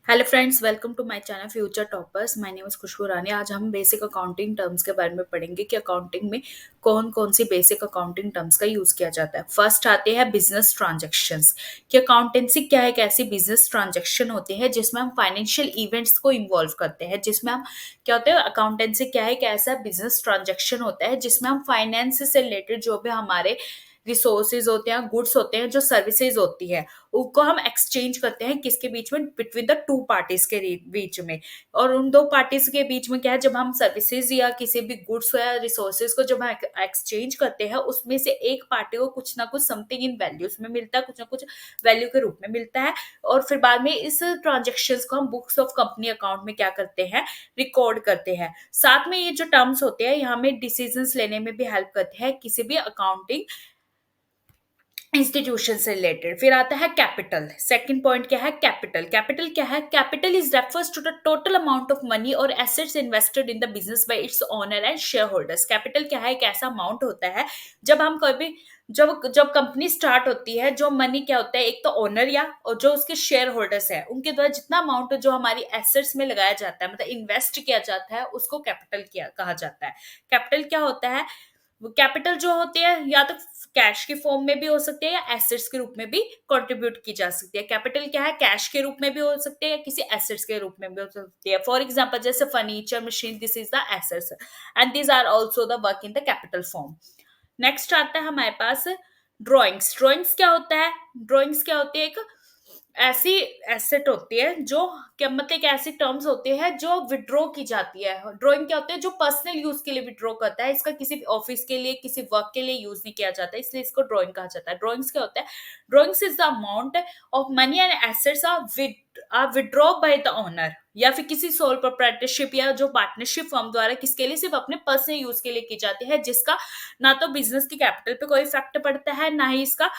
Hello friends, welcome to my channel Future Toppers. My name is Khushboo Rani. आज हम basic accounting terms के बारे में पढ़ेंगे कि अकाउंटिंग में कौन कौन सी बेसिक अकाउंटिंग टर्म्स का यूज किया जाता है। फर्स्ट आते हैं बिजनेस ट्रांजैक्शंस। कि अकाउंटेंसी क्या है, एक ऐसी बिजनेस ट्रांजैक्शन होती है जिसमें हम फाइनेंशियल इवेंट्स को इन्वॉल्व करते हैं। जिसमें हम क्या होते हैं, अकाउंटेंसी क्या है, एक ऐसा बिजनेस ट्रांजैक्शन होता है जिसमें हम फाइनेंस से रिलेटेड जो भी हमारे रिसोर्सेज होते हैं, गुड्स होते हैं, जो सर्विसेज होती है, उनको हम एक्सचेंज करते हैं किसके बीच में, बिटवीन द टू पार्टीज के बीच में। और उन दो पार्टीज के बीच में क्या है, जब हम सर्विसेज या किसी भी गुड्स या रिसोर्सेज को जब हम एक्सचेंज करते हैं, उसमें से एक पार्टी को कुछ ना कुछ समथिंग इन वैल्यूज में मिलता है, कुछ ना कुछ वैल्यू के रूप में मिलता है। और फिर बाद में इस ट्रांजेक्शन को हम बुक्स ऑफ कंपनी अकाउंट में क्या करते हैं, रिकॉर्ड करते हैं। साथ में ये जो टर्म्स होते हैं, यहाँ में डिसीजन लेने में भी हेल्प करते हैं किसी भी अकाउंटिंग इंस्टीट्यूशन से रिलेटेड। फिर आता है कैपिटल। सेकंड पॉइंट क्या है, कैपिटल। कैपिटल क्या है, capital is refers to the total amount of money और assets invested in the business by its owner and shareholders. Capital क्या है, एक ऐसा अमाउंट होता है जब हम कभी जब जब कंपनी स्टार्ट होती है, जो मनी क्या होता है, एक तो ओनर या और जो उसके शेयर होल्डर्स है उनके द्वारा जितना अमाउंट जो हमारी एसेट्स में लगाया जाता है, मतलब इन्वेस्ट किया जाता है, उसको कैपिटल किया कहा जाता है। कैपिटल क्या होता है, वो कैपिटल जो होती है या तो कैश के फॉर्म में भी हो सकती है या एसेट्स के रूप में भी कंट्रीब्यूट की जा सकती है। कैपिटल क्या है, कैश के रूप में भी हो सकती है या किसी एसेट्स के रूप में भी हो सकती है। फॉर एग्जांपल जैसे furniture, machine, this is the assets and these are also the work in the capital form. Next आता है हमारे पास ड्रॉइंग्स। ड्रॉइंग्स क्या होता है, ड्रॉइंग्स क्या होती है, एक ऐसी एसेट होती है जो क्या मतलब एक ऐसी टर्म्स होती है जो विड्रॉ की जाती है। ड्राइंग क्या होता है, जो पर्सनल यूज के लिए विड्रॉ करता है, इसका किसी ऑफिस के लिए किसी वर्क के लिए यूज नहीं किया जाता, इसलिए इसको ड्राइंग कहा जाता है। ड्राइंग्स क्या होता है, drawings is the amount of money and assets are withdraw by the owner या फिर किसी सोल प्रोप्राइटरशिप या जो पार्टनरशिप फर्म द्वारा किसके लिए, सिर्फ अपने पर्सनल यूज के लिए की जाती है, जिसका ना तो बिजनेस की कैपिटल पे कोई इफेक्ट पड़ता है, ना ही इसका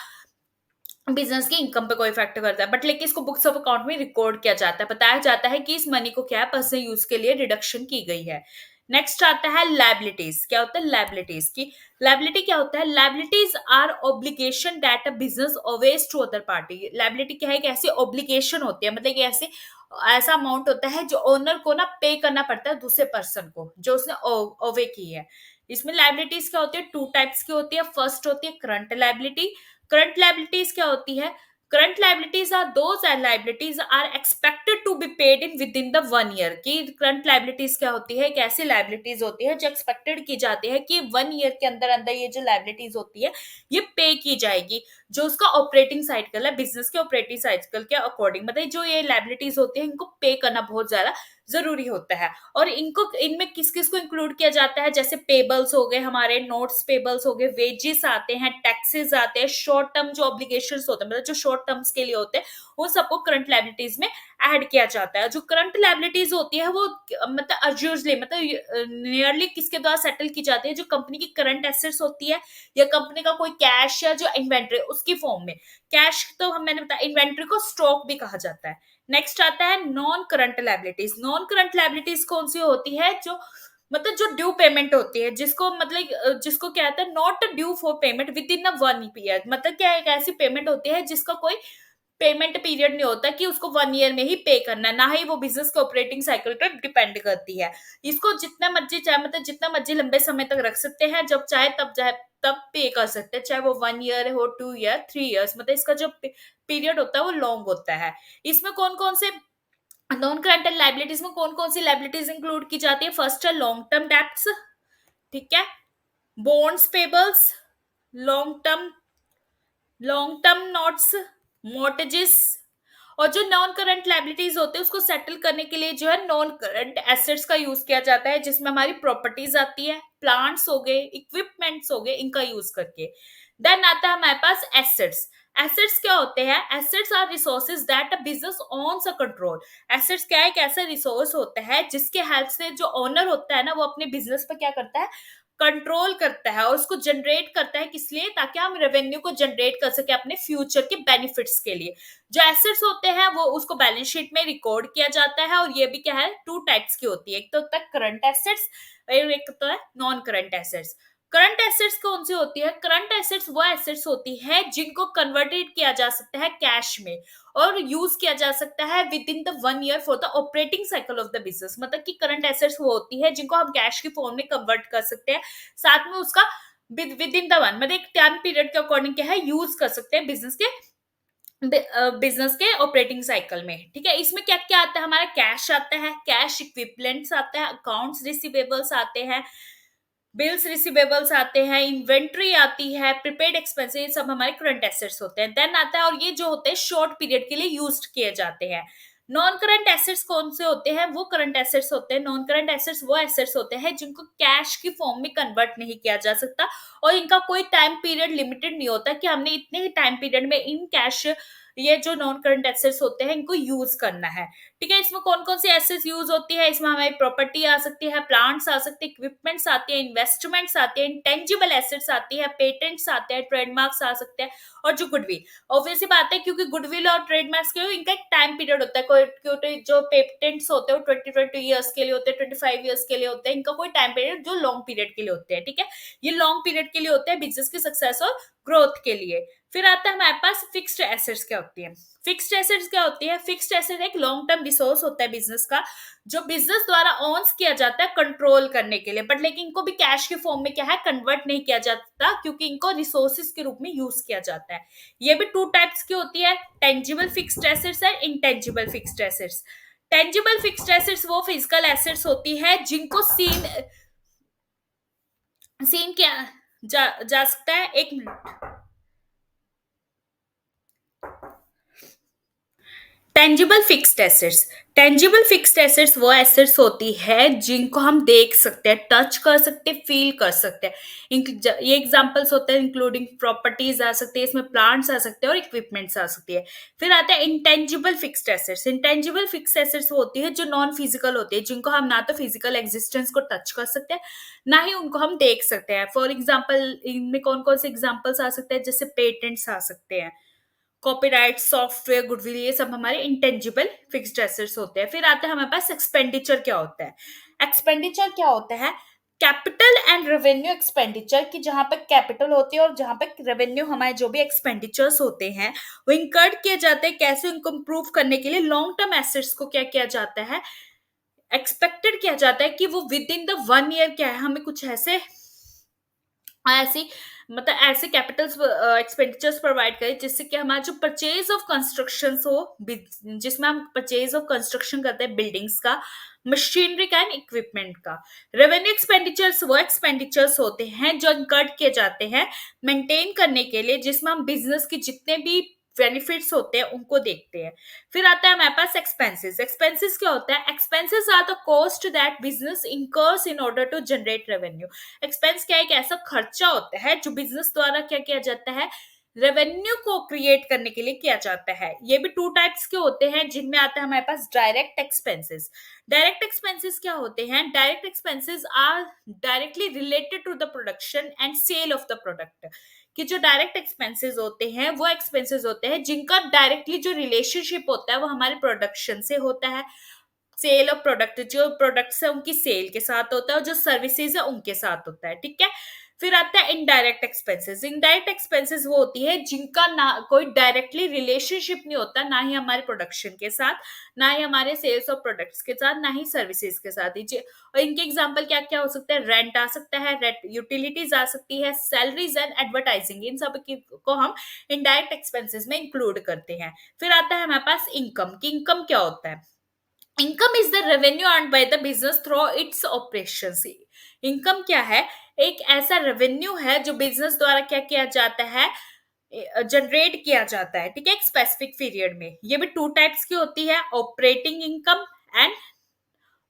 बिजनेस की इनकम पे कोई इफेक्ट करता है। बट लेकिन इसको बुक्स ऑफ अकाउंट में रिकॉर्ड किया जाता है, बताया जाता है कि इस मनी को क्या है, पर्सनल यूज के लिए डिडक्शन की गई है। नेक्स्ट आता है लायबिलिटीज। क्या होता है लायबिलिटीज की, लायबिलिटी क्या होता है, liabilities are obligation that a business owes to other party. Liability क्या है, एक ऐसी ऑब्लिगेशन होती है, मतलब कि ऐसे ऐसा अमाउंट होता है जो ओनर को ना पे करना पड़ता है दूसरे पर्सन को, जो उसने ओवे की है। इसमें लायबिलिटीज क्या होती है, टू टाइप्स की होती है। फर्स्ट होती है करंट लायबिलिटी। करंट लायबिलिटीज क्या होती है, current liabilities are those liabilities are expected to be paid in with in the 1 year. की करंट लायबिलिटीज क्या होती है, एक ऐसी लायबिलिटीज होती है जो एक्सपेक्टेड की जाती है कि 1 ईयर के अंदर अंदर ये जो लायबिलिटीज होती है ये पे की जाएगी, जो उसका ऑपरेटिंग साइकिल है, बिजनेस के ऑपरेटिंग साइकिल के अकॉर्डिंग। मतलब जो ये लायबिलिटीज होती है इनको पे करना बहुत ज्यादा जरूरी होता है। और इनको इनमें किस किस को इंक्लूड किया जाता है, जैसे पेबल्स हो गए, हमारे नोट्स पेबल्स हो गए, वेजेस आते हैं, टैक्सेस आते हैं, शॉर्ट टर्म जो ऑब्लिगेशंस होते हैं, मतलब जो शॉर्ट टर्म्स के लिए होते हैं, वो सबको करंट लायबिलिटीज में ऐड किया जाता है। जो करंट लायबिलिटीज होती है वो मतलब अर्जुअसली मतलब नियरली किसके द्वारा सेटल की जाती है, जो कंपनी की करंट एसेट्स होती है या कंपनी का कोई कैश या जो इन्वेंट्री उसकी फॉर्म में। कैश तो हम मैंने बताया, इन्वेंट्री को स्टॉक भी कहा जाता है। नेक्स्ट आता है non current liabilities. Non current liabilities कौन सी होती है, जो मतलब जो ड्यू पेमेंट होती है, जिसको मतलब जिसको क्या आता है, not due for payment with in a 1 year. मतलब क्या है, एक ऐसी पेमेंट होती है जिसका कोई पेमेंट पीरियड नहीं होता कि उसको 1 ईयर में ही पे करना है, ना ही वो बिजनेस के ऑपरेटिंग साइकिल पर डिपेंड करती है। इसको जितना मर्जी चाहे, मतलब जितना मर्जी लंबे समय तक रख सकते हैं, जब चाहे तब पे कर सकते हैं, चाहे वो 1 ईयर हो, 2 ईयर, 3 ईयर्स, मतलब इसका जो पीरियड होता है वो लॉन्ग होता है। इसमें कौन कौन से नॉन करंट लाइबिलिटीज में कौन कौन सी लाइबिलिटीज इंक्लूड की जाती है, फर्स्ट है लॉन्ग टर्म डेप्ट्स, ठीक है, bonds payables, long term long term notes, mortgage. और जो नॉन करंट लाइबिलिटीज होते हैं उसको सेटल करने के लिए जो है नॉन करंट एसेट्स का यूज किया जाता है, जिसमें हमारी प्रॉपर्टीज आती है, प्लांट्स हो गए, इक्विपमेंट्स हो गए, इनका यूज करके। देन आता है हमारे पास एसेट्स। एसेट्स क्या होते हैं, assets are resources that a business owns a control. Assets क्या है, एक ऐसा रिसोर्स होता है जिसके हेल्प से जो ओनर होता है ना, वो अपने बिजनेस पर क्या करता है, कंट्रोल करता है और उसको जनरेट करता है, किस लिए, ताकि हम रेवेन्यू को जनरेट कर सके अपने फ्यूचर के बेनिफिट्स के लिए। जो एसेट्स होते हैं वो उसको बैलेंस शीट में रिकॉर्ड किया जाता है, और ये भी क्या है, टू टाइप्स की होती है, एक तो होता है करंट एसेट्स और एक तो है non current assets. Current assets कौन सी होती है? करंट एसेट्स वो एसेट्स होती है जिनको कन्वर्टेड किया जा सकता है कैश में और यूज किया जा सकता है with in the 1 year for the operating cycle of the business. मतलब कि करंट एसेट्स वो होती है जिनको हम कैश की फॉर्म में कन्वर्ट कर सकते हैं, साथ में उसका विद इन द वन मतलब एक टाइम पीरियड के अकॉर्डिंग क्या है यूज कर सकते हैं बिजनेस के ऑपरेटिंग साइकिल में। ठीक है, इसमें क्या क्या आता है? हमारा कैश आता है, कैश इक्विपमेंट्स आता है, अकाउंट्स रिसीवेबल्स आते हैं, बिल्स रिसीवेबल्स आते हैं, इन्वेंट्री आती है, प्रीपेड एक्सपेंसेस, ये सब हमारे करंट एसेट्स होते हैं। देन आता है, और ये जो होते हैं शॉर्ट पीरियड के लिए यूज किए जाते हैं। नॉन करंट एसेट्स कौन से होते हैं? वो करंट एसेट्स होते हैं, नॉन करंट एसेट्स वो एसेट्स होते हैं जिनको कैश की फॉर्म में कन्वर्ट नहीं किया जा सकता और इनका कोई टाइम पीरियड लिमिटेड नहीं होता कि हमने इतने ही टाइम पीरियड में इन कैश ये जो नॉन करंट एसेट्स होते हैं इनको यूज करना है। ठीक है, इसमें कौन कौन सी एसेट्स यूज होती है? इसमें हमारी प्रॉपर्टी आ सकती है, प्लांट्स आ सकते हैं, इक्विपमेंट्स आती है, इन्वेस्टमेंट्स आती है, इंटेंजिबल एसेट्स आती है, पेटेंट्स आते हैं, ट्रेडमार्क्स आ सकते हैं और जो गुडविल। ऑब्वियसली बात है क्योंकि गुडविल और ट्रेडमार्क्स के इनका एक टाइम पीरियड होता है, कोई जो पेटेंट्स होते हैं वो 20 ईयर्स के लिए होते हैं, 25 ईयर्स के लिए होते हैं, इनका कोई टाइम पीरियड जो लॉन्ग पीरियड के लिए होते हैं। ठीक है, ये लॉन्ग पीरियड के लिए होते हैं बिजनेस की सक्सेस और ग्रोथ के लिए। फिर आता है हमारे पास फिक्स्ड एसेट्स क्या होती है? फिक्स्ड एसेट्स क्या होती है? फिक्स्ड एसेट एक लॉन्ग टर्म रिसोर्स होता है बिजनेस का, जो बिजनेस द्वारा ऑन्स किया जाता है कंट्रोल करने के लिए, बट लेकिन इनको भी कैश के फॉर्म में क्या है कन्वर्ट नहीं किया जाता क्योंकि इनको रिसोर्सेज के रूप में यूज किया जाता है। ये भी टू टाइप्स की होती है, tangible fixed assets and intangible fixed assets. Tangible fixed assets वो फिजिकल एसेट्स होती है जिनको सीन सीन किया जा सकता है। एक minute. Tangible fixed assets, tangible fixed assets वो एसेट्स होती है जिनको हम देख सकते हैं, टच कर सकते हैं, फील कर सकते हैं। ये एग्जांपल्स होते हैं इंक्लूडिंग प्रॉपर्टीज आ सकती है, इसमें प्लांट्स आ सकते हैं और इक्विपमेंट्स आ सकती है। फिर आता है intangible fixed assets. Intangible fixed assets वो होती है जो नॉन फिजिकल होती है, जिनको हम ना तो फिजिकल एग्जिस्टेंस को टच कर सकते हैं ना ही उनको हम देख सकते हैं। फॉर एग्जाम्पल इनमें कौन कौन से एग्जाम्पल्स आ सकते हैं? जैसे पेटेंट्स आ सकते हैं, कॉपीराइट, सॉफ्टवेयर, गुडविल, ये सब हमारे इंटेंजिबल फिक्स्ड एसेट्स होते हैं। फिर आता है हमारे पास एक्सपेंडिचर क्या होता है? एक्सपेंडिचर क्या होता है? कैपिटल एंड रेवेन्यू एक्सपेंडिचर की जहां पर कैपिटल होती है और जहां पर रेवेन्यू, हमारे जो भी एक्सपेंडिचर्स होते हैं वो इंकर्ड किए जाते हैं। कैसे? उनको इंप्रूव करने के लिए लॉन्ग टर्म एसेट्स को क्या किया जाता है, एक्सपेक्टेड किया जाता है कि वो विद इन द 1 ईयर क्या है हमें कुछ ऐसे ऐसी मतलब ऐसे कैपिटल्स एक्सपेंडिचर्स प्रोवाइड करें जिससे कि हमारा जो परचेज ऑफ कंस्ट्रक्शन हो, जिसमें हम परचेज ऑफ कंस्ट्रक्शन करते हैं बिल्डिंग्स का, मशीनरी का एंड इक्विपमेंट का। रेवेन्यू एक्सपेंडिचर्स वो एक्सपेंडिचर्स होते हैं जो इनकर्ड किए जाते हैं मेंटेन करने के लिए, जिसमें हम बिजनेस की जितने भी बेनिफिट्स होते हैं उनको देखते हैं। फिर आता है हमारे पास एक्सपेंसेस। एक्सपेंसेस क्या होता है? Expenses are the cost that business incurs in order to generate revenue. Expense क्या है? एक ऐसा खर्चा होता है जो बिजनेस द्वारा क्या किया जाता है, रेवेन्यू को क्रिएट करने के लिए किया जाता है। ये भी टू टाइप्स के होते हैं, जिनमें आता है हमारे पास डायरेक्ट एक्सपेंसेस। डायरेक्ट एक्सपेंसेस क्या होते हैं? Direct expenses are directly related to the production and sale of the product. कि जो डायरेक्ट एक्सपेंसेस होते हैं वो एक्सपेंसेस होते हैं जिनका डायरेक्टली जो रिलेशनशिप होता है वो हमारे प्रोडक्शन से होता है, सेल ऑफ प्रोडक्ट, जो प्रोडक्ट्स है उनकी सेल के साथ होता है और जो सर्विसेज है उनके साथ होता है। ठीक है, फिर आता है इनडायरेक्ट एक्सपेंसेस। इनडायरेक्ट एक्सपेंसेस वो होती है जिनका ना कोई डायरेक्टली रिलेशनशिप नहीं होता, ना ही हमारे प्रोडक्शन के साथ, ना ही हमारे सेल्स ऑफ प्रोडक्ट्स के साथ, ना ही सर्विसेज के साथ। और इनके एग्जांपल क्या क्या हो सकते हैं? रेंट आ सकता है, रेंट, यूटिलिटीज आ सकती है, सैलरीज एंड एडवर्टाइजिंग, इन सब को हम इनडायरेक्ट एक्सपेंसेस में इंक्लूड करते हैं। फिर आता है हमारे पास इनकम। की इनकम क्या होता है? Income is the revenue earned by the business through it's operations. Income क्या है? एक ऐसा रेवेन्यू है जो बिजनेस द्वारा क्या किया जाता है, जनरेट किया जाता है। ठीक है, एक स्पेसिफिक पीरियड में। ये भी टू टाइप्स की होती है, operating income and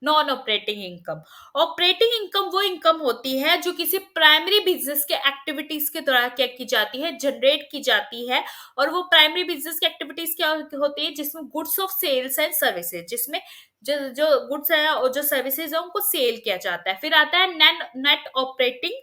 non operating income. Operating income वो इनकम होती है जो किसी प्राइमरी बिजनेस के एक्टिविटीज के द्वारा क्या की जाती है, जनरेट की जाती है। और वो प्राइमरी बिजनेस की एक्टिविटीज क्या होती है? जिसमें goods of sales and services, जिसमें जो जो गुड्स है और जो सर्विसेज है उनको सेल किया जाता है। फिर आता है net operating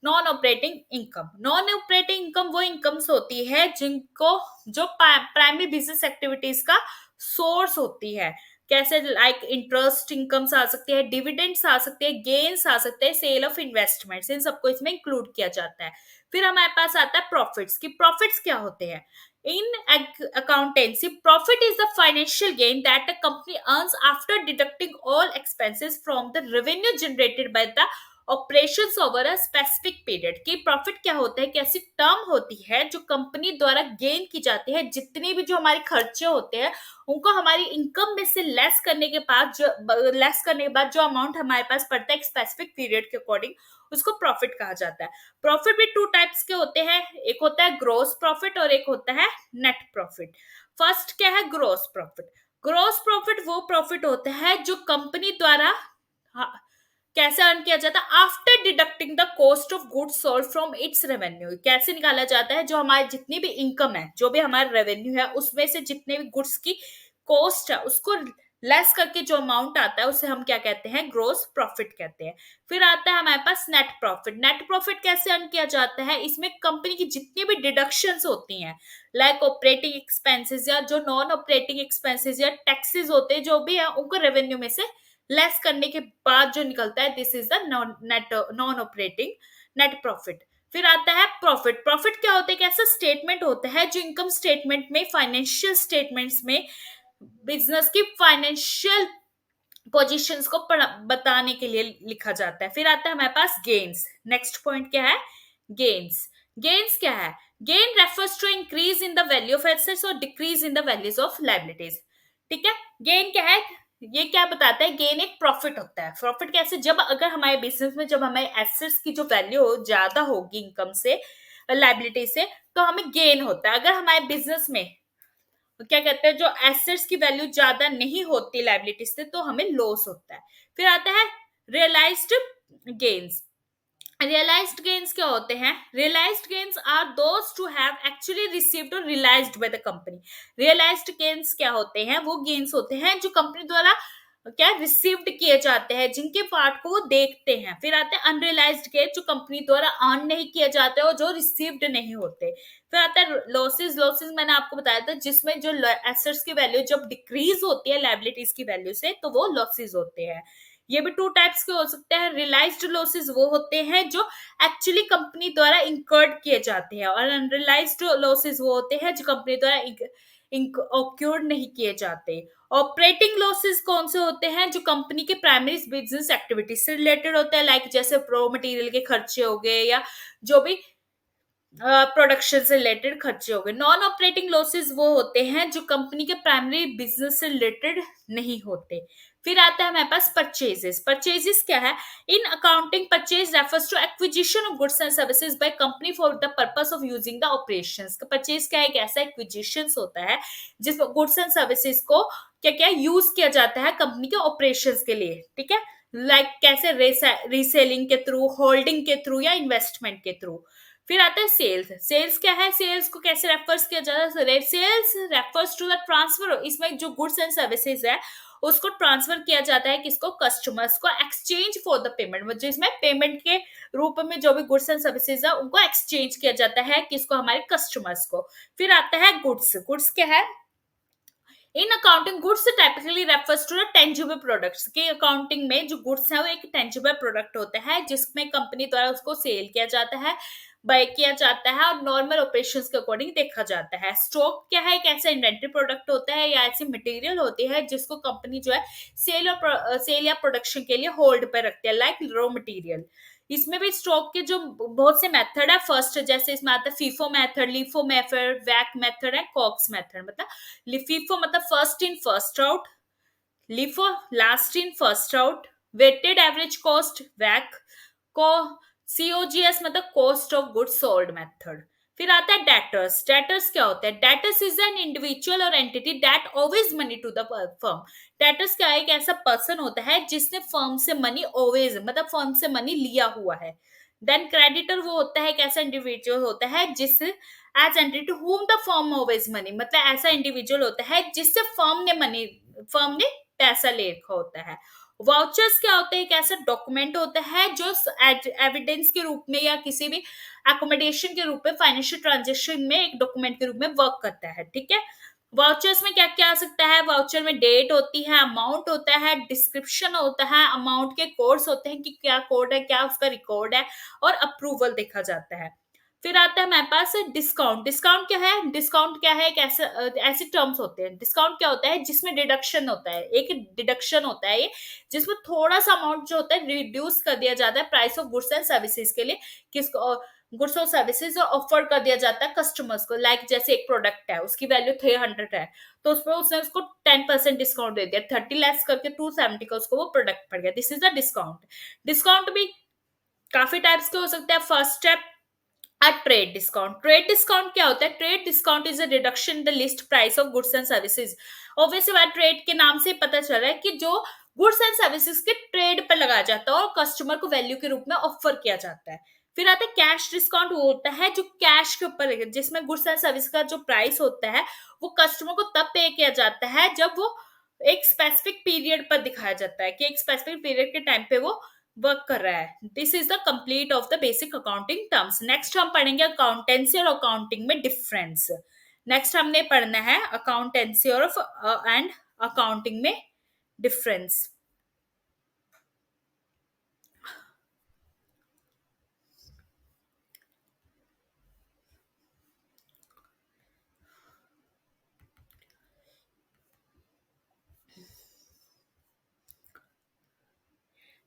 non operating income. Non operating income वो इनकम्स होती है जिनको जो प्राइमरी बिजनेस एक्टिविटीज का सोर्स होती है। कैसे, लाइक इंटरेस्ट इनकम्स आ सकती है, डिविडेंड्स आ सकते हैं, गेन्स आ सकते हैं, सेल ऑफ इन्वेस्टमेंट्स, इन सबको इसमें इंक्लूड किया जाता है। फिर हमारे पास आता है प्रॉफिट्स की प्रॉफिट्स क्या होते हैं। In accountancy, profit is the financial gain that a company earns after deducting all expenses from the revenue generated by the operations over a specific period। कि प्रॉफिट क्या होता है, कैसी टर्म होती है जो कंपनी द्वारा गेन की जाती है, जितने भी जो हमारे खर्चे होते हैं उनको हमारी इनकम में से लेस करने के बाद जो अमाउंट हमारे पास पड़ता है एक स्पेसिफिक पीरियड के अकॉर्डिंग, उसको प्रॉफिट कहा जाता है। प्रॉफिट भी टू टाइप्स के होते हैं, एक होता है ग्रोस प्रॉफिट और एक होता है नेट प्रॉफिट। फर्स्ट क्या है, ग्रोस प्रॉफिट। ग्रोस प्रॉफिट वो प्रॉफिट होता है जो कंपनी द्वारा कैसे अर्न किया जाता है, after deducting the cost of goods sold from its revenue. कैसे निकाला जाता है, जो हमारी जितनी भी इनकम है, जो भी हमारा रेवेन्यू है, उसमें से जितने भी गुड्स की कॉस्ट है उसको लेस करके जो अमाउंट आता है उसे हम क्या कहते हैं, ग्रोस प्रॉफिट कहते हैं। फिर आता है हमारे पास नेट प्रॉफिट। नेट प्रॉफिट कैसे अर्न किया जाता है, इसमें कंपनी की जितनी भी डिडक्शंस होती हैं, लाइक ऑपरेटिंग एक्सपेंसेस या जो नॉन ऑपरेटिंग एक्सपेंसेस या टैक्सेस होते हैं, जो भी है उनको रेवेन्यू में से लेस करने के बाद जो निकलता है, this is the non operating net profit. फिर आता है प्रॉफिट। प्रॉफिट क्या होता है, कैसा स्टेटमेंट होता है जो इनकम स्टेटमेंट में, फाइनेंशियल स्टेटमेंट्स में बिजनेस की फाइनेंशियल पोजीशंस को बताने के लिए लिखा जाता है। फिर आता है हमारे पास गेन्स। नेक्स्ट पॉइंट क्या है, गेन्स। गेन्स क्या है, gain refers to increase in the value of assets और decrease in the values of liabilities. ठीक है, गेन क्या है, ये क्या बताता है, गेन एक प्रॉफिट होता है। प्रॉफिट कैसे, जब अगर हमारे बिजनेस में जब हमारे एसेट्स की जो वैल्यू ज्यादा होगी इनकम से, लायबिलिटी से, तो हमें गेन होता है। अगर हमारे बिजनेस में क्या कहते हैं, जो एसेट्स की वैल्यू ज्यादा नहीं होती लायबिलिटी से, तो हमें लॉस होता है। फिर आता है रियलाइज्ड गेन्स। realized gains क्या होते हैं, realized gains are those to have actually received or realized by the company। realized gains क्या होते हैं, वो gains होते हैं जो कंपनी द्वारा क्या रिसीव्ड किए जाते हैं, जिनके पार्ट को वो देखते हैं। फिर आते हैं अनरियलाइज्ड गेन, जो कंपनी द्वारा अर्न नहीं किए जाते और जो रिसीव्ड नहीं होते। फिर आता है लॉसेस। लॉसेस मैंने आपको बताया था, जिसमें जो एसेट्स की वैल्यू जब डिक्रीज होती है लायबिलिटीज की वैल्यू से, तो वो लॉसेस होते हैं। ये भी टू टाइप्स के हो सकते हैं। रियलाइज्ड लॉसेस वो होते हैं जो एक्चुअली कंपनी द्वारा इंकर्ड किए जाते हैं, और अनरियलाइज्ड लॉसेस वो होते हैं जो कंपनी द्वारा ऑक्योर्ड नहीं किए जाते। ऑपरेटिंग लॉसेस कौन से होते हैं, जो कंपनी के प्राइमरी बिजनेस एक्टिविटीज से रिलेटेड होते हैं, लाइक जैसे रॉ मटेरियल के खर्चे हो गए या जो भी प्रोडक्शन से रिलेटेड खर्चे हो गए। नॉन ऑपरेटिंग लॉसेस वो होते हैं जो कंपनी के प्राइमरी बिजनेस से रिलेटेड नहीं होते। फिर आता है हमारे पास परचेजेस। परचेजेस क्या है, in accounting purchase refers to acquisition of goods and services by company for the purpose of using the operations. Purchase क्या है, एक ऐसा एक्विजिशन होता है जिसमें गुड्स एंड सर्विसेज को क्या क्या यूज किया जाता है कंपनी के ऑपरेशंस के लिए। ठीक है, लाइक कैसे रीसेलिंग के थ्रू, होल्डिंग के थ्रू या इन्वेस्टमेंट के थ्रू। फिर आता है सेल्स। सेल्स क्या है, सेल्स को कैसे रेफर्स किया जाता है, sales refers to the transfer. इसमें जो गुड्स एंड सर्विसेज है उसको ट्रांसफर किया जाता है किसको, कस्टमर्स को, एक्सचेंज फॉर द पेमेंट। जिसमें पेमेंट के रूप में जो भी गुड्स एंड सर्विसेज है उनको एक्सचेंज किया जाता है किसको, हमारे कस्टमर्स को। फिर आता है गुड्स। गुड्स क्या है, in accounting goods typically refers to the tangible products. की अकाउंटिंग में जो गुड्स है वो एक टेंजिबल प्रोडक्ट होता है जिसमें कंपनी द्वारा उसको सेल किया जाता है, बाय किया जाता है और नॉर्मल ऑपरेशंस के अकॉर्डिंग देखा जाता है। स्टॉक क्या है, एक ऐसा इन्वेंटरी प्रोडक्ट होता है या ऐसी मटेरियल होती है जिसको कंपनी जो है सेल या प्रोडक्शन के लिए होल्ड पर रखती है, लाइक रॉ मटेरियल। इसमें भी स्टॉक के जो बहुत से मेथड है, फर्स्ट जैसे इसमें आता है फीफो मेथड, लीफो मेथड, वैक मेथड है, कॉक्स मेथड। मतलब फीफो मतलब first in first out, LIFO last in first out, weighted average cost वैक को, सीओजीएस मतलब cost of goods sold method. फिर आता है डेटर्स। डेटर्स क्या होता है, डेटर्स इज एन इंडिविजुअल और entity that owes money to the firm. Debtors क्या है, एक ऐसा पर्सन होता है जिसने फर्म से मनी ओवेज मतलब फर्म से मनी लिया हुआ है। देन क्रेडिटर वो होता है एक ऐसा इंडिविजुअल होता है जिस as entity to whom the firm owes money, मतलब ऐसा इंडिविजुअल होता है जिससे फर्म ने पैसा ले रखा होता है। वाउचर्स क्या होते हैं, एक ऐसा डॉक्यूमेंट होता है जो एविडेंस के रूप में या किसी भी अकोमोडेशन के रूप में फाइनेंशियल ट्रांजेक्शन में एक डॉक्यूमेंट के रूप में वर्क करता है। ठीक है, वाउचर्स में क्या क्या आ सकता है? वाउचर में डेट होती है, अमाउंट होता है, डिस्क्रिप्शन होता है, अमाउंट के कोड्स होते हैं कि क्या कोड है, क्या उसका रिकॉर्ड है, और अप्रूवल देखा जाता है। फिर आता है हमारे पास डिस्काउंट। डिस्काउंट क्या है? डिस्काउंट क्या है? एक ऐसा ऐसे टर्म्स होते हैं। डिस्काउंट क्या होता है? जिसमें डिडक्शन होता है, एक डिडक्शन होता है ये, जिसमें थोड़ा सा अमाउंट जो होता है रिड्यूस कर दिया जाता है price of goods and services के लिए। किसको? गुड्स और सर्विसेज ऑफर कर दिया जाता है कस्टमर्स को। लाइक जैसे एक प्रोडक्ट है, उसकी वैल्यू 300 है, तो उसमें उसने उसको 10% डिस्काउंट दे दिया, 30 लैक्स करके 270 का उसको वो प्रोडक्ट पड़ गया। This is the discount. Discount भी काफी टाइप्स के हो सकते हैं। First step, a trade discount. Trade discount क्या होता है? Trade discount is a reduction in the list price of goods and services. Obviously बात ट्रेड के नाम से पता चल रहा है कि जो गुड्स एंड सर्विसेज के ट्रेड पर लगाया जाता है और कस्टमर को वैल्यू के रूप में ऑफर किया जाता है। फिर आता है कैश डिस्काउंट। वो होता है जो कैश के ऊपर, जिसमें गुड्स एंड सर्विस का जो प्राइस होता है वो कस्टमर को तब पे किया जाता है जब वो एक स्पेसिफिक पीरियड पर दिखाया जाता है कि एक स्पेसिफिक पीरियड के टाइम पे वो वर्क कर रहा है। This is the complete of the basic accounting terms. Next हम पढ़ेंगे अकाउंटेंसी और अकाउंटिंग में डिफरेंस। नेक्स्ट हमने पढ़ना है अकाउंटेंसी और एंड अकाउंटिंग में difference.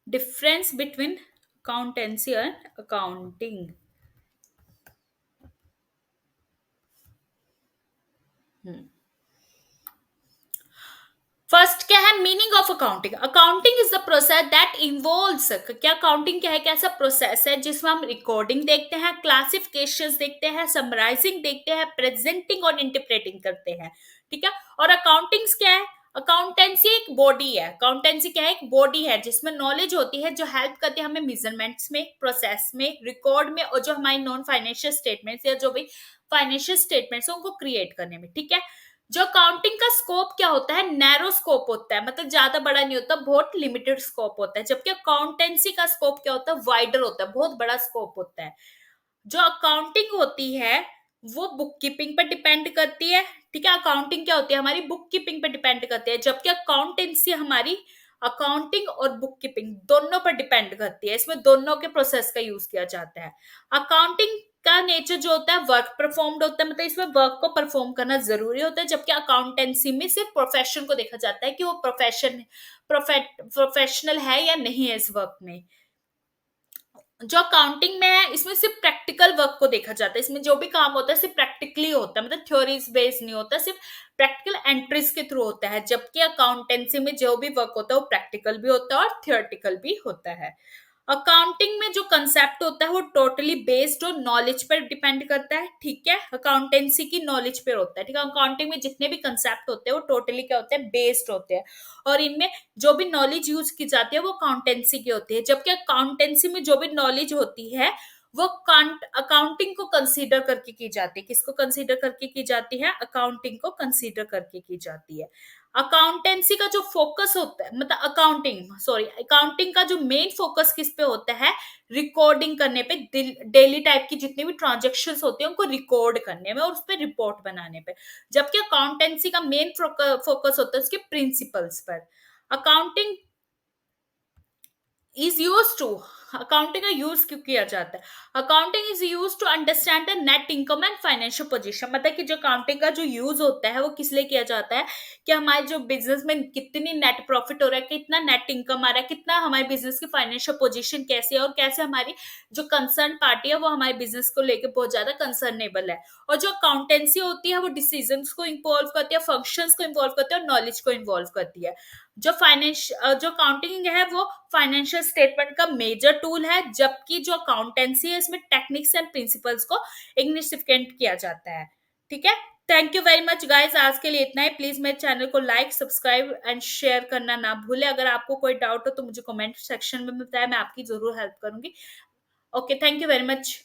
Difference between accountancy and accounting. First क्या है? Meaning of accounting. Accounting is the process that involves, क्या अकाउंटिंग क्या है? कैसा प्रोसेस है जिसमें हम रिकॉर्डिंग देखते हैं, क्लासिफिकेशंस देखते हैं, समराइजिंग देखते हैं, प्रेजेंटिंग और इंटरप्रेटिंग करते हैं। ठीक है। और अकाउंटिंग्स क्या है? अकाउंटेंसी एक बॉडी है। अकाउंटेंसी क्या है? एक बॉडी है जिसमें नॉलेज होती है जो हेल्प करती है हमें मेजरमेंट्स में, प्रोसेस में, रिकॉर्ड में, और जो हमारी नॉन फाइनेंशियल स्टेटमेंट्स या जो भी फाइनेंशियल स्टेटमेंट्स है उनको क्रिएट करने में। ठीक है। जो अकाउंटिंग का स्कोप क्या होता है? नैरो स्कोप होता है, मतलब ज्यादा बड़ा नहीं होता, बहुत लिमिटेड स्कोप होता है। जबकि अकाउंटेंसी का स्कोप क्या होता है? वाइडर होता है, बहुत बड़ा स्कोप होता है। जो अकाउंटिंग होती है वो बुक कीपिंग पर डिपेंड करती है। ठीक है। अकाउंटिंग क्या होती है? हमारी बुक कीपिंग पर डिपेंड करती है, जबकि अकाउंटेंसी हमारी अकाउंटिंग और बुक कीपिंग दोनों पर डिपेंड करती है। इसमें दोनों के प्रोसेस का यूज किया जाता है। अकाउंटिंग का नेचर जो होता है वर्क परफॉर्म्ड होता है, मतलब इसमें वर्क को परफॉर्म करना जरूरी होता है। जबकि अकाउंटेंसी में सिर्फ प्रोफेशन को देखा जाता है कि वो प्रोफेशनल है या नहीं है इस वर्क में। जो अकाउंटिंग में है इसमें सिर्फ प्रैक्टिकल वर्क को देखा जाता है। इसमें जो भी काम होता है सिर्फ प्रैक्टिकली होता है, मतलब थ्योरीज बेस्ड नहीं होता, सिर्फ प्रैक्टिकल एंट्रीज के थ्रू होता है। जबकि अकाउंटेंसी में जो भी वर्क होता है वो प्रैक्टिकल भी होता है और थियोरेटिकल भी होता है। अकाउंटिंग में जो कंसेप्ट होता है वो टोटली बेस्ड ऑन नॉलेज पर डिपेंड करता है। ठीक है। अकाउंटेंसी की नॉलेज पर होता है। ठीक है। अकाउंटिंग में जितने भी कंसेप्ट होते हैं वो टोटली क्या होते हैं? बेस्ड होते हैं। और इनमें जो भी नॉलेज यूज की जाती है वो अकाउंटेंसी की होती है। जबकि अकाउंटेंसी में जो भी नॉलेज होती है वो अकाउंटिंग को कंसीडर करके की जाती है। किसको कंसीडर करके की जाती है? अकाउंटिंग को कंसीडर करके की जाती है। अकाउंटेंसी का जो फोकस होता है, मतलब अकाउंटिंग का जो मेन फोकस किस पे होता है? रिकॉर्डिंग करने पे, डेली टाइप की जितनी भी ट्रांजेक्शन्स होती है उनको रिकॉर्ड करने में और उस पर रिपोर्ट बनाने पे। जबकि अकाउंटेंसी का मेन फोकस होता है उसके प्रिंसिपल्स पर। Accounting is use to, accounting का यूज क्यों किया जाता है? Accounting is use to understand the net income and financial position. मतलब कि जो अकाउंटिंग का जो यूज होता है वो किस लिए किया जाता है? कि हमारे जो बिजनेस में कितनी नेट प्रॉफिट हो रहा है, कितना नेट इनकम आ रहा है, कितना हमारे बिजनेस की फाइनेंशियल पोजीशन कैसी है, और कैसे हमारी जो कंसर्न पार्टी है वो हमारे बिजनेस को लेकर बहुत ज्यादा कंसर्नेबल है। और जो अकाउंटेंसी होती है वो डिसीजन को इन्वॉल्व करती है, फंक्शंस को इन्वॉल्व करती है और नॉलेज को इन्वॉल्व करती है। जो अकाउंटिंग है वो फाइनेंशियल स्टेटमेंट का मेजर टूल है, जबकि जो अकाउंटेंसी है इसमें टेक्निक्स एंड प्रिंसिपल्स को इग्निफिकेंट किया जाता है। ठीक है। Thank you very much guys, आज के लिए इतना ही। प्लीज मेरे चैनल को लाइक, सब्सक्राइब एंड शेयर करना ना भूले। अगर आपको कोई डाउट हो तो मुझे कमेंट सेक्शन में बताएं, मैं आपकी जरूर हेल्प करूंगी। Okay, thank you very much.